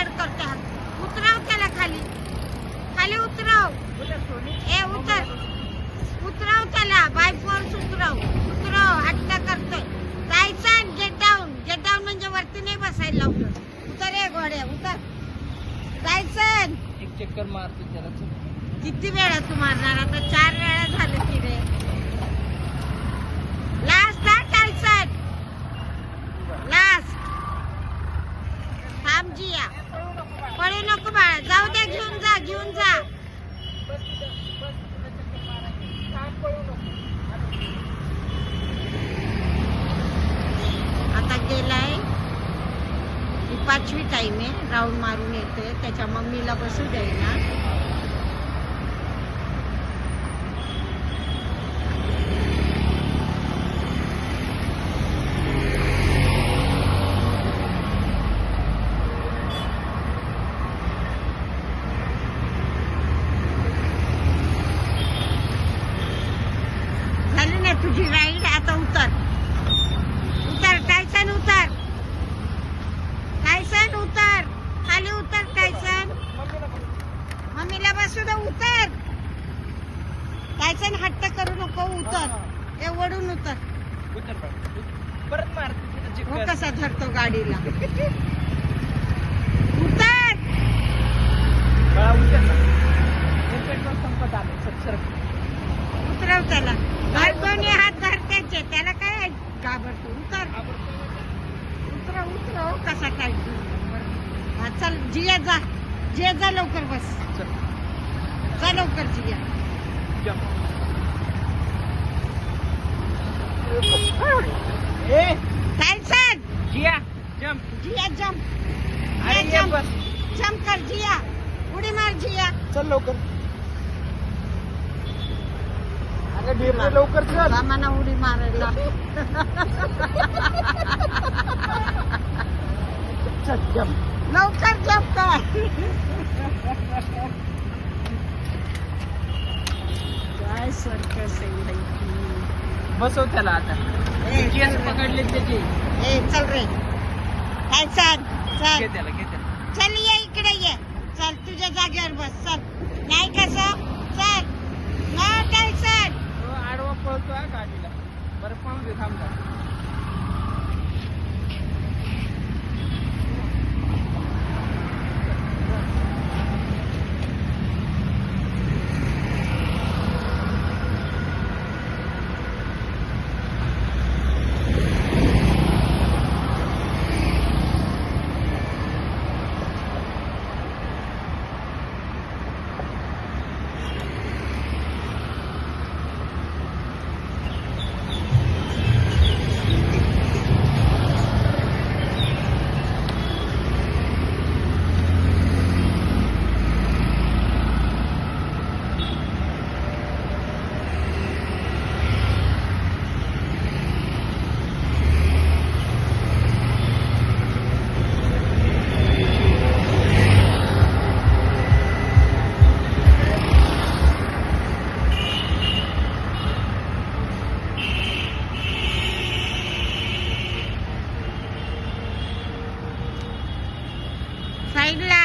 बडबड करते हात. उतरव त्याला खाली, खाली उतरव. ए उतर, उतरव त्याला. बाय फोर्स उतरव, उतरव. हट्ट करतोय. जायचं. Get down. गेट डाऊन म्हणजे वरती नाही बसायला लावलं. उतर ए घोड्या, उतर. जायचं. एक चक्कर मारतो त्याला. किती वेळा तू मारणार? आता 4 वेळा झालं की रे. Last Tyson, last. थांब जिया, पळू नको बाळा. जाऊ दे, घेऊन जा, घेऊन जा. आता गेलाय. ही 5वी टाइम आहे. राऊंड मारून येतोय. त्याच्या मम्मीला बसू द्यायला. तुझी राईड. आता उतर, उतर टायसन, उतर टायसन, उतर खाली, उतर टायसन. मम्मीला बसू दे. उतर टायसन, हट्ट करू नको. उतर, हे वडून उतर. परत मार. हो कसा धरतो गाडीला. उतर. संपत आले. उतरव त्याला. दोन्ही हात धरत्याचे. त्याला काय घाबरतो. उतर, उतरव, उतरव. कसा काय. हा चल जिया, जा जिया, जा लवकर. बस जा लवकर जिया. टायसन, जिया जंप. जिया जंप. जिया जंप, जंप कर जिया. उडी मार जिया. चल लवकर. लवकर चल. सामाना उडी मारायला. लवकर जंप कर. काय सर्कस आहे. बसव त्याला. आता केस पकडले त्याचे. ए चल रे. काय चल चल. घे त्याला, घे त्याला. चल ये इकडे ये. चल तुझ्या जागेवर बस. चल. नाही कसं. चल ना टायसन. आडवा पळतोय गाडीला. बरं पाहून दे. थांब. साईडला.